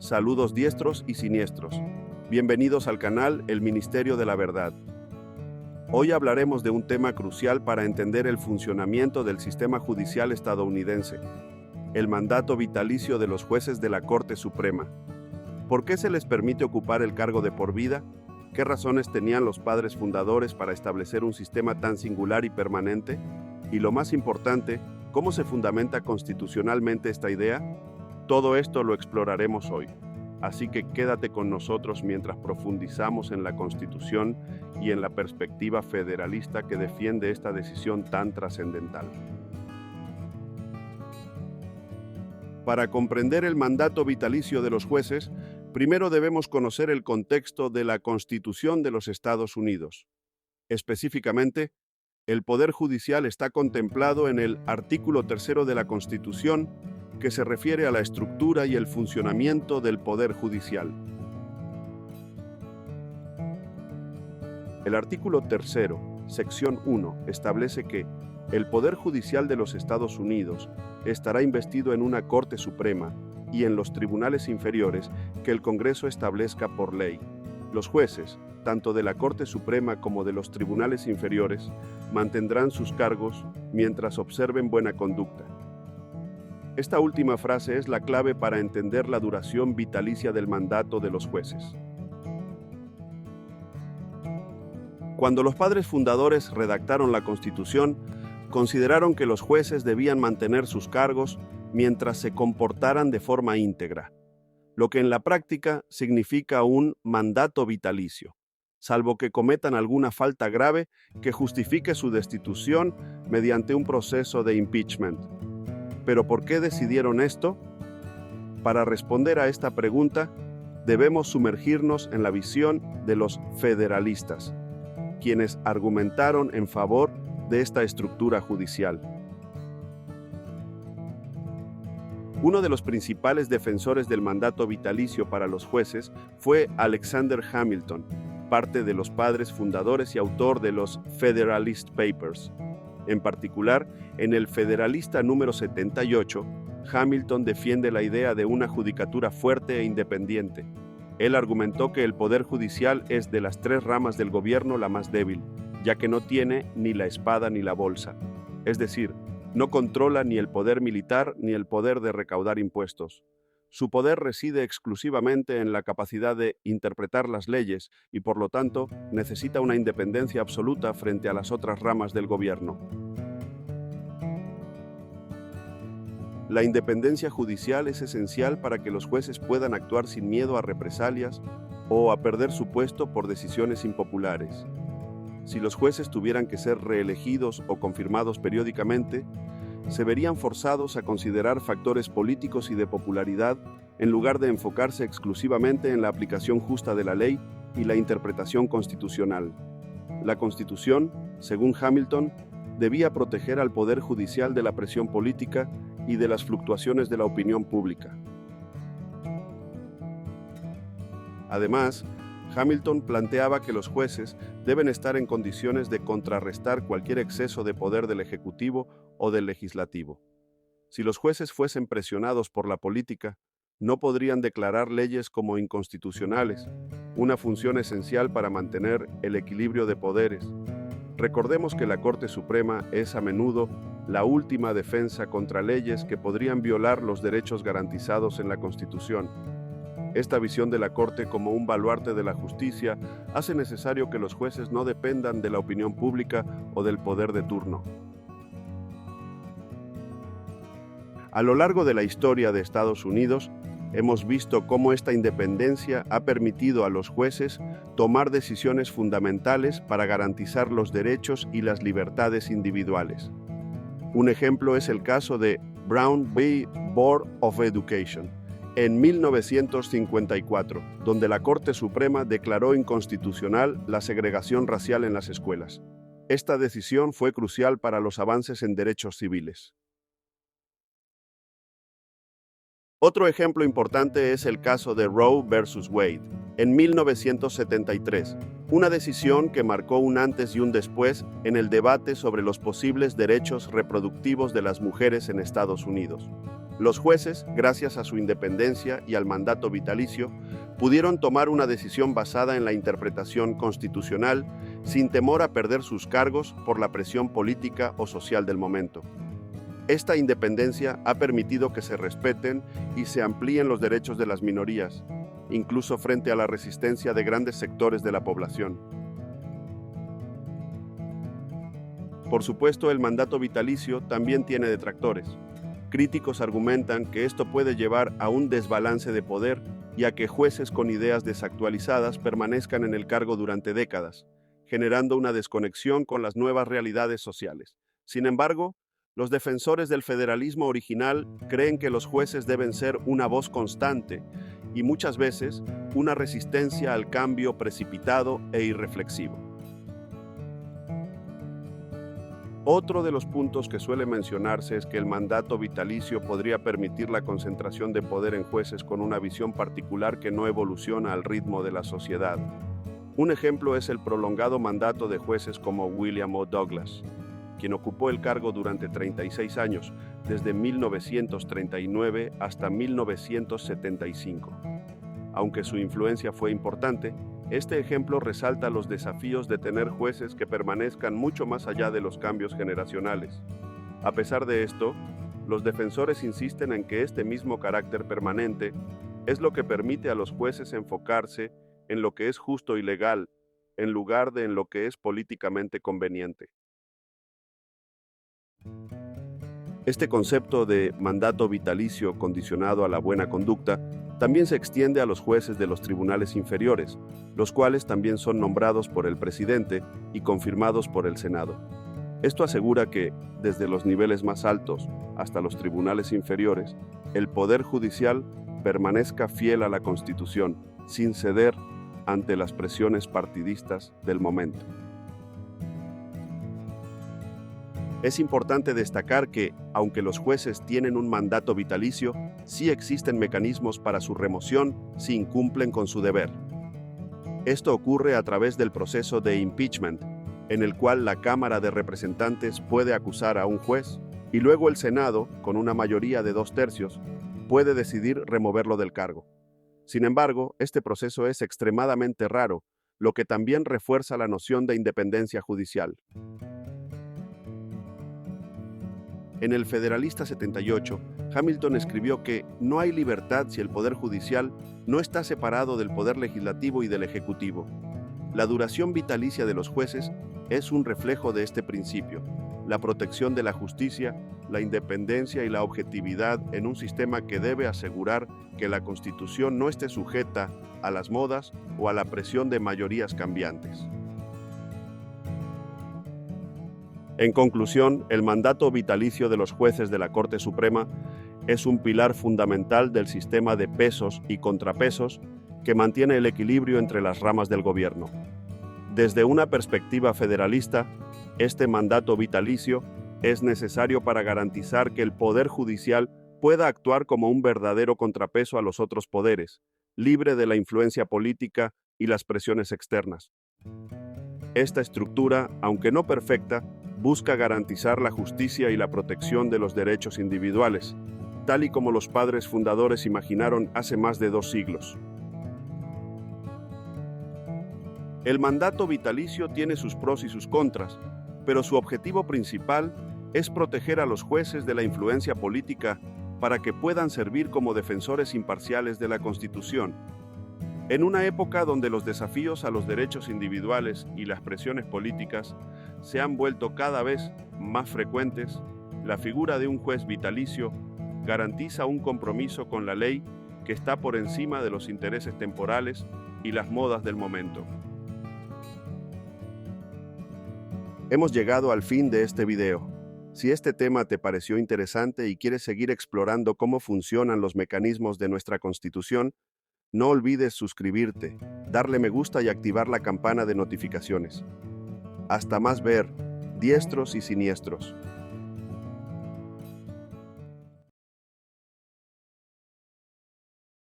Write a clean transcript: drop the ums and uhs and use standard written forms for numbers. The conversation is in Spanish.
Saludos diestros y siniestros. Bienvenidos al canal El Ministerio de la Verdad. Hoy hablaremos de un tema crucial para entender el funcionamiento del sistema judicial estadounidense: el mandato vitalicio de los jueces de la Corte Suprema. ¿Por qué se les permite ocupar el cargo de por vida? ¿Qué razones tenían los padres fundadores para establecer un sistema tan singular y permanente? Y lo más importante, ¿cómo se fundamenta constitucionalmente esta idea? Todo esto lo exploraremos hoy, así que quédate con nosotros mientras profundizamos en la Constitución y en la perspectiva federalista que defiende esta decisión tan trascendental. Para comprender el mandato vitalicio de los jueces, primero debemos conocer el contexto de la Constitución de los Estados Unidos. Específicamente, el Poder Judicial está contemplado en el artículo 3 de la Constitución, que se refiere a la estructura y el funcionamiento del Poder Judicial. El artículo 3, sección 1, establece que el Poder Judicial de los Estados Unidos estará investido en una Corte Suprema y en los tribunales inferiores que el Congreso establezca por ley. Los jueces, tanto de la Corte Suprema como de los tribunales inferiores, mantendrán sus cargos mientras observen buena conducta. Esta última frase es la clave para entender la duración vitalicia del mandato de los jueces. Cuando los padres fundadores redactaron la Constitución, consideraron que los jueces debían mantener sus cargos mientras se comportaran de forma íntegra, lo que en la práctica significa un mandato vitalicio, salvo que cometan alguna falta grave que justifique su destitución mediante un proceso de impeachment. ¿Pero por qué decidieron esto? Para responder a esta pregunta, debemos sumergirnos en la visión de los federalistas, quienes argumentaron en favor de esta estructura judicial. Uno de los principales defensores del mandato vitalicio para los jueces fue Alexander Hamilton, parte de los padres fundadores y autor de los Federalist Papers. En particular, en el Federalista número 78, Hamilton defiende la idea de una judicatura fuerte e independiente. Él argumentó que el Poder Judicial es de las tres ramas del gobierno la más débil, ya que no tiene ni la espada ni la bolsa. Es decir, no controla ni el poder militar ni el poder de recaudar impuestos. Su poder reside exclusivamente en la capacidad de interpretar las leyes y, por lo tanto, necesita una independencia absoluta frente a las otras ramas del gobierno. La independencia judicial es esencial para que los jueces puedan actuar sin miedo a represalias o a perder su puesto por decisiones impopulares. Si los jueces tuvieran que ser reelegidos o confirmados periódicamente, se verían forzados a considerar factores políticos y de popularidad en lugar de enfocarse exclusivamente en la aplicación justa de la ley y la interpretación constitucional. La Constitución, según Hamilton, debía proteger al Poder Judicial de la presión política y de las fluctuaciones de la opinión pública. Además, Hamilton planteaba que los jueces deben estar en condiciones de contrarrestar cualquier exceso de poder del Ejecutivo o del Legislativo. Si los jueces fuesen presionados por la política, no podrían declarar leyes como inconstitucionales, una función esencial para mantener el equilibrio de poderes. Recordemos que la Corte Suprema es a menudo la última defensa contra leyes que podrían violar los derechos garantizados en la Constitución. Esta visión de la Corte como un baluarte de la justicia hace necesario que los jueces no dependan de la opinión pública o del poder de turno. A lo largo de la historia de Estados Unidos, hemos visto cómo esta independencia ha permitido a los jueces tomar decisiones fundamentales para garantizar los derechos y las libertades individuales. Un ejemplo es el caso de Brown v. Board of Education, en 1954, donde la Corte Suprema declaró inconstitucional la segregación racial en las escuelas. Esta decisión fue crucial para los avances en derechos civiles. Otro ejemplo importante es el caso de Roe versus Wade, en 1973, una decisión que marcó un antes y un después en el debate sobre los posibles derechos reproductivos de las mujeres en Estados Unidos. Los jueces, gracias a su independencia y al mandato vitalicio, pudieron tomar una decisión basada en la interpretación constitucional sin temor a perder sus cargos por la presión política o social del momento. Esta independencia ha permitido que se respeten y se amplíen los derechos de las minorías, incluso frente a la resistencia de grandes sectores de la población. Por supuesto, el mandato vitalicio también tiene detractores. Críticos argumentan que esto puede llevar a un desbalance de poder y a que jueces con ideas desactualizadas permanezcan en el cargo durante décadas, generando una desconexión con las nuevas realidades sociales. Sin embargo, los defensores del federalismo original creen que los jueces deben ser una voz constante y muchas veces una resistencia al cambio precipitado e irreflexivo. Otro de los puntos que suele mencionarse es que el mandato vitalicio podría permitir la concentración de poder en jueces con una visión particular que no evoluciona al ritmo de la sociedad. Un ejemplo es el prolongado mandato de jueces como William O. Douglas, quien ocupó el cargo durante 36 años, desde 1939 hasta 1975. Aunque su influencia fue importante, este ejemplo resalta los desafíos de tener jueces que permanezcan mucho más allá de los cambios generacionales. A pesar de esto, los defensores insisten en que este mismo carácter permanente es lo que permite a los jueces enfocarse en lo que es justo y legal, en lugar de en lo que es políticamente conveniente. Este concepto de mandato vitalicio condicionado a la buena conducta también se extiende a los jueces de los tribunales inferiores, los cuales también son nombrados por el presidente y confirmados por el Senado. Esto asegura que, desde los niveles más altos hasta los tribunales inferiores, el Poder Judicial permanezca fiel a la Constitución, sin ceder ante las presiones partidistas del momento. Es importante destacar que, aunque los jueces tienen un mandato vitalicio, sí existen mecanismos para su remoción si incumplen con su deber. Esto ocurre a través del proceso de impeachment, en el cual la Cámara de Representantes puede acusar a un juez y luego el Senado, con una mayoría de 2/3, puede decidir removerlo del cargo. Sin embargo, este proceso es extremadamente raro, lo que también refuerza la noción de independencia judicial. En el Federalista 78, Hamilton escribió que no hay libertad si el Poder Judicial no está separado del Poder Legislativo y del Ejecutivo. La duración vitalicia de los jueces es un reflejo de este principio, la protección de la justicia, la independencia y la objetividad en un sistema que debe asegurar que la Constitución no esté sujeta a las modas o a la presión de mayorías cambiantes. En conclusión, el mandato vitalicio de los jueces de la Corte Suprema es un pilar fundamental del sistema de pesos y contrapesos que mantiene el equilibrio entre las ramas del gobierno. Desde una perspectiva federalista, este mandato vitalicio es necesario para garantizar que el Poder Judicial pueda actuar como un verdadero contrapeso a los otros poderes, libre de la influencia política y las presiones externas. Esta estructura, aunque no perfecta, busca garantizar la justicia y la protección de los derechos individuales, tal y como los padres fundadores imaginaron hace más de 2 siglos. El mandato vitalicio tiene sus pros y sus contras, pero su objetivo principal es proteger a los jueces de la influencia política para que puedan servir como defensores imparciales de la Constitución. En una época donde los desafíos a los derechos individuales y las presiones políticas se han vuelto cada vez más frecuentes, la figura de un juez vitalicio garantiza un compromiso con la ley que está por encima de los intereses temporales y las modas del momento. Hemos llegado al fin de este video. Si este tema te pareció interesante y quieres seguir explorando cómo funcionan los mecanismos de nuestra Constitución, no olvides suscribirte, darle me gusta y activar la campana de notificaciones. Hasta más ver, diestros y siniestros.